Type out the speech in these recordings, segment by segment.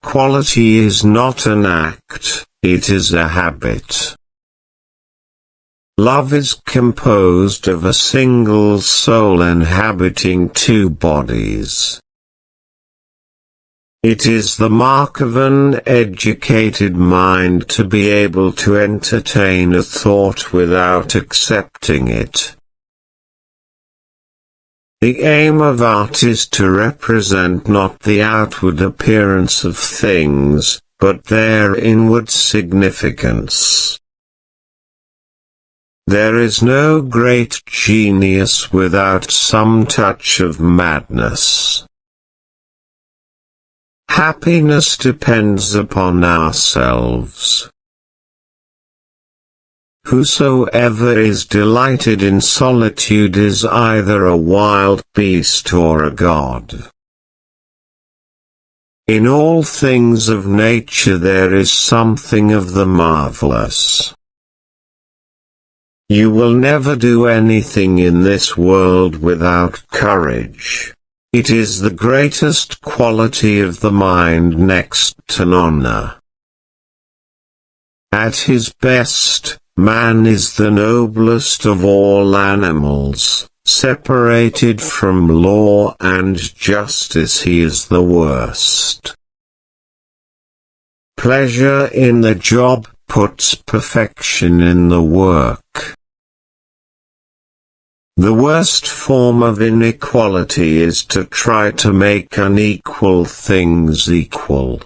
quality is not an act, it is a habit. Love is composed of a single soul inhabiting two bodies. It is the mark of an educated mind to be able to entertain a thought without accepting it. The aim of art is to represent not the outward appearance of things, but their inward significance. There is no great genius without some touch of madness. Happiness depends upon ourselves. Whosoever is delighted in solitude is either a wild beast or a god. In all things of nature there is something of the marvelous. You will never do anything in this world without courage. It is the greatest quality of the mind next to honor. At his best, man is the noblest of all animals. Separated from law and justice he is the worst. Pleasure in the job puts perfection in the work. The worst form of inequality is to try to make unequal things equal.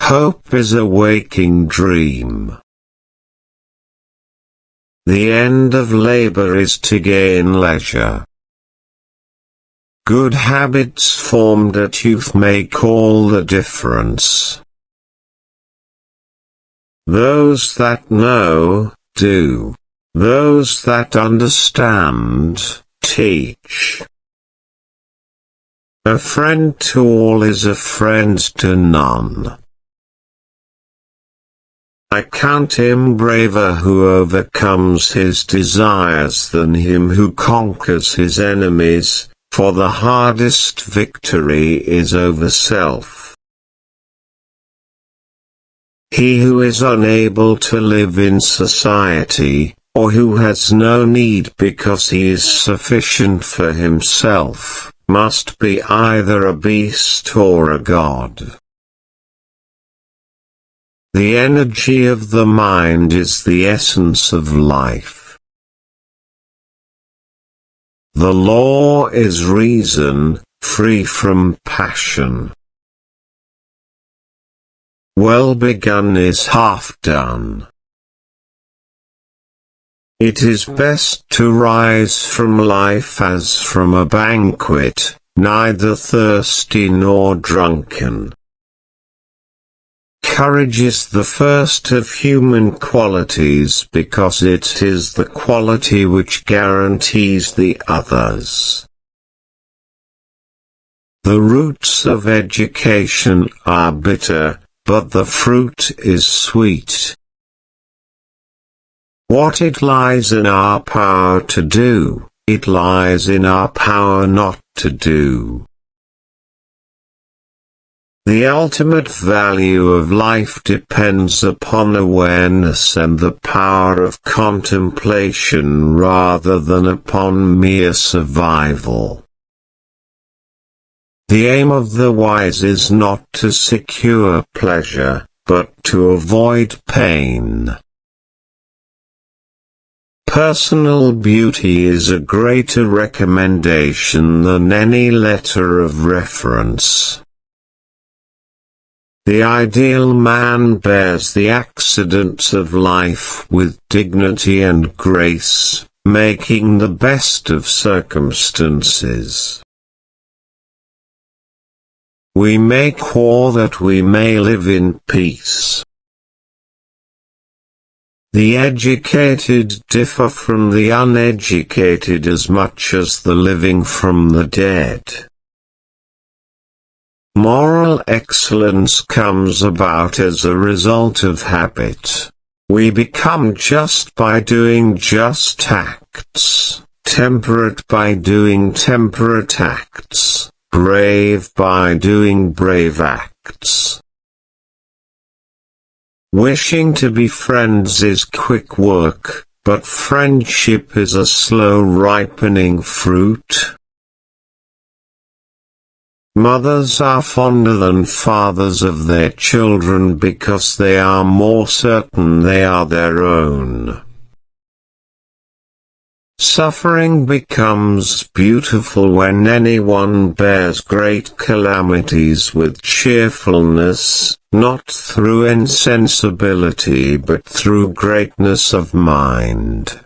Hope is a waking dream. The end of labor is to gain leisure. Good habits formed at youth make all the difference. Those that know, do. Those that understand, teach. A friend to all is a friend to none. I count him braver who overcomes his desires than him who conquers his enemies, for the hardest victory is over self. He who is unable to live in society, or who has no need because he is sufficient for himself, must be either a beast or a god. The energy of the mind is the essence of life. The law is reason, free from passion. Well begun is half done. It is best to rise from life as from a banquet, neither thirsty nor drunken. Courage is the first of human qualities because it is the quality which guarantees the others. The roots of education are bitter, but the fruit is sweet. What it lies in our power to do, it lies in our power not to do. The ultimate value of life depends upon awareness and the power of contemplation rather than upon mere survival. The aim of the wise is not to secure pleasure, but to avoid pain. Personal beauty is a greater recommendation than any letter of reference. The ideal man bears the accidents of life with dignity and grace, making the best of circumstances. We make war that we may live in peace. The educated differ from the uneducated as much as the living from the dead. Moral excellence comes about as a result of habit. We become just by doing just acts, temperate by doing temperate acts, brave by doing brave acts. Wishing to be friends is quick work, but friendship is a slow ripening fruit. Mothers are fonder than fathers of their children because they are more certain they are their own. Suffering becomes beautiful when anyone bears great calamities with cheerfulness, not through insensibility but through greatness of mind.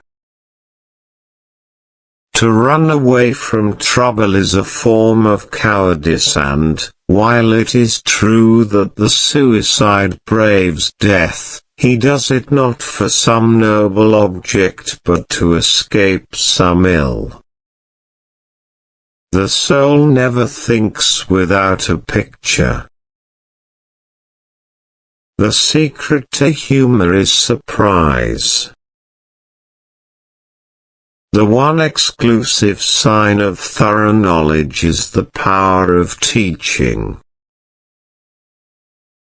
To run away from trouble is a form of cowardice, and, while it is true that the suicide braves death, he does it not for some noble object but to escape some ill. The soul never thinks without a picture. The secret to humor is surprise. The one exclusive sign of thorough knowledge is the power of teaching.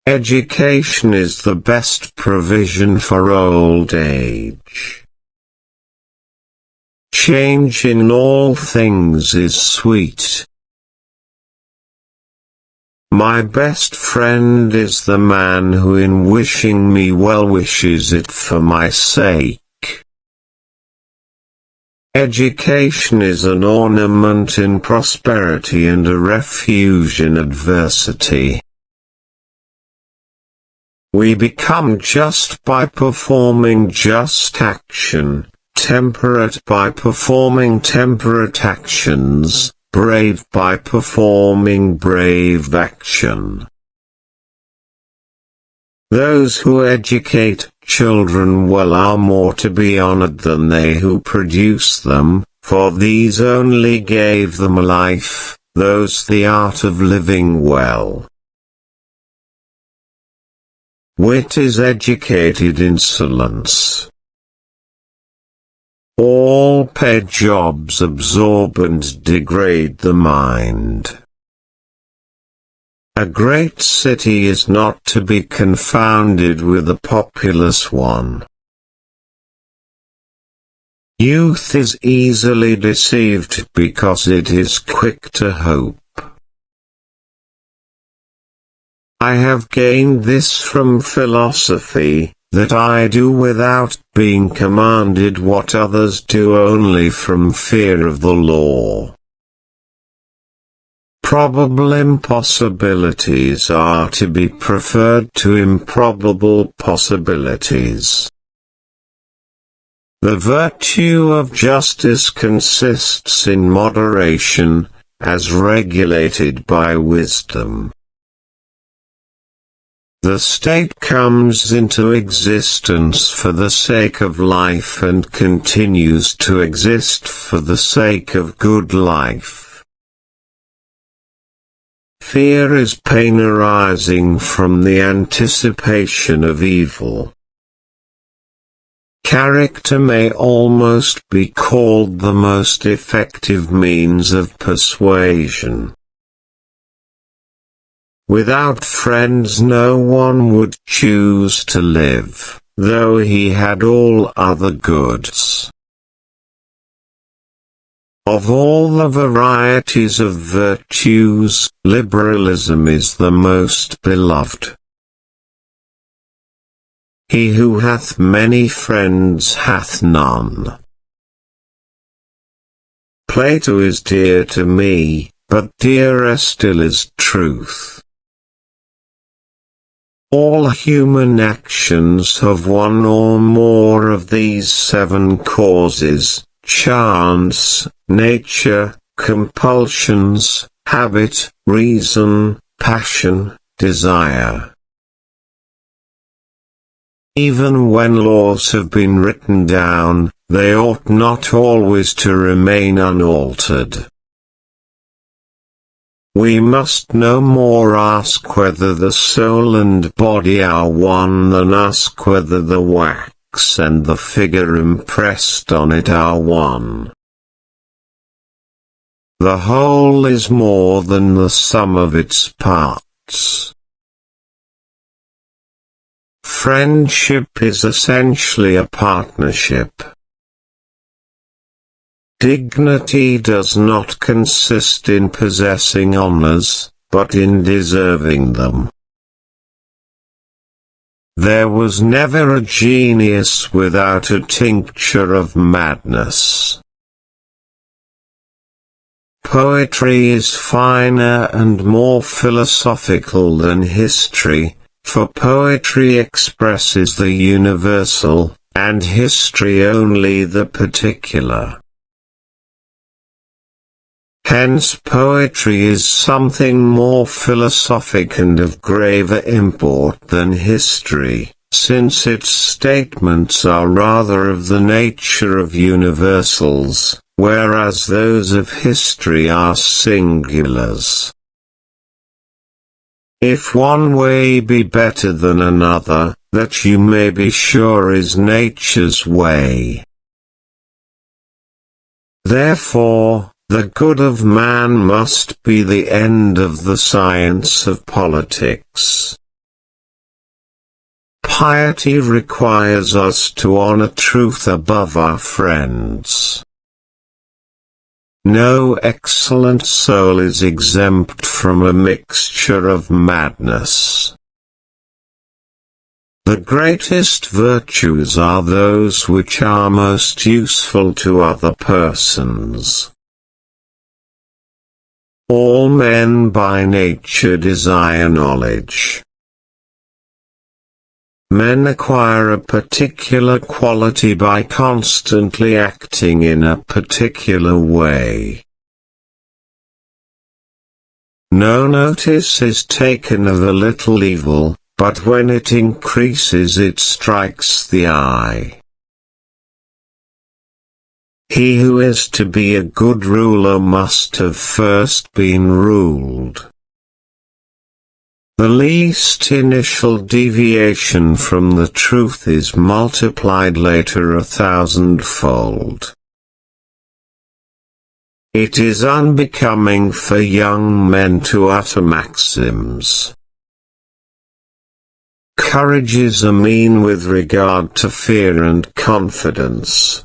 Education is the best provision for old age. Change in all things is sweet. My best friend is the man who in wishing me well wishes it for my sake. Education is an ornament in prosperity and a refuge in adversity. We become just by performing just action, temperate by performing temperate actions, brave by performing brave action. Those who educate children well are more to be honored than they who produce them, for these only gave them life, those the art of living well. Wit is educated insolence. All paid jobs absorb and degrade the mind. A great city is not to be confounded with a populous one. Youth is easily deceived because it is quick to hope. I have gained this from philosophy, that I do without being commanded what others do only from fear of the law. Probable impossibilities are to be preferred to improbable possibilities. The virtue of justice consists in moderation, as regulated by wisdom. The state comes into existence for the sake of life and continues to exist for the sake of good life. Fear is pain arising from the anticipation of evil. Character may almost be called the most effective means of persuasion. Without friends no one would choose to live, though he had all other goods. Of all the varieties of virtues, liberalism is the most beloved. He who hath many friends hath none. Plato is dear to me, but dearer still is truth. All human actions have one or more of these 7 causes: chance, nature, compulsions, habit, reason, passion, desire. Even when laws have been written down, they ought not always to remain unaltered. We must no more ask whether the soul and body are one than ask whether the wax and the figure impressed on it are one. The whole is more than the sum of its parts. Friendship is essentially a partnership. Dignity does not consist in possessing honors, but in deserving them. There was never a genius without a tincture of madness. Poetry is finer and more philosophical than history, for poetry expresses the universal, and history only the particular. Hence poetry is something more philosophic and of graver import than history, since its statements are rather of the nature of universals, whereas those of history are singulars. If one way be better than another, that you may be sure is nature's way. Therefore, the good of man must be the end of the science of politics. Piety requires us to honor truth above our friends. No excellent soul is exempt from a mixture of madness. The greatest virtues are those which are most useful to other persons. All men by nature desire knowledge. Men acquire a particular quality by constantly acting in a particular way. No notice is taken of a little evil, but when it increases it strikes the eye. He who is to be a good ruler must have first been ruled. The least initial deviation from the truth is multiplied later 1,000-fold. It is unbecoming for young men to utter maxims. Courage is a mean with regard to fear and confidence.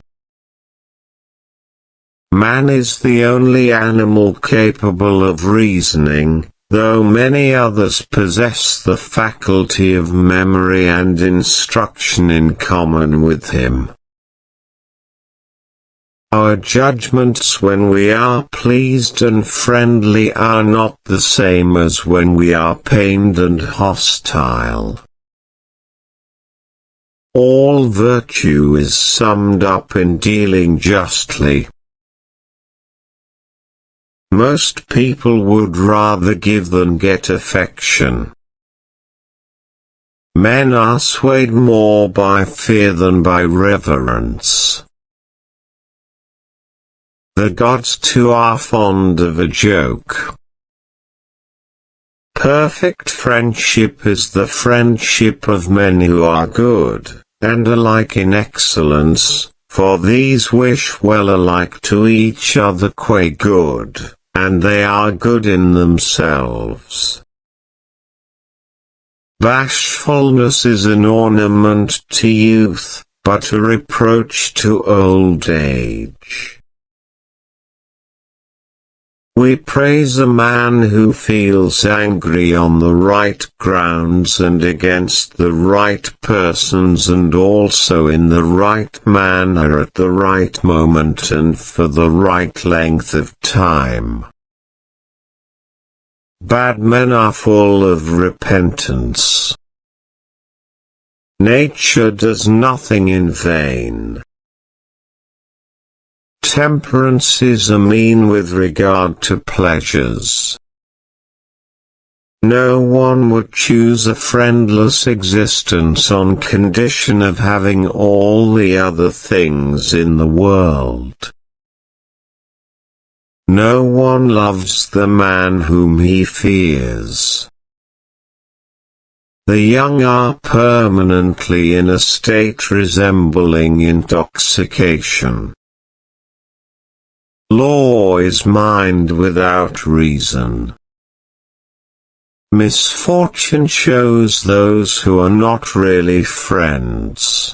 Man is the only animal capable of reasoning, though many others possess the faculty of memory and instruction in common with him. Our judgments when we are pleased and friendly are not the same as when we are pained and hostile. All virtue is summed up in dealing justly. Most people would rather give than get affection. Men are swayed more by fear than by reverence. The gods too are fond of a joke. Perfect friendship is the friendship of men who are good, and alike in excellence, for these wish well alike to each other qua good, and they are good in themselves. Bashfulness is an ornament to youth, but a reproach to old age. We praise a man who feels angry on the right grounds and against the right persons and also in the right manner at the right moment and for the right length of time. Bad men are full of repentance. Nature does nothing in vain. Temperance is a mean with regard to pleasures. No one would choose a friendless existence on condition of having all the other things in the world. No one loves the man whom he fears. The young are permanently in a state resembling intoxication. Law is mind without reason. Misfortune shows those who are not really friends.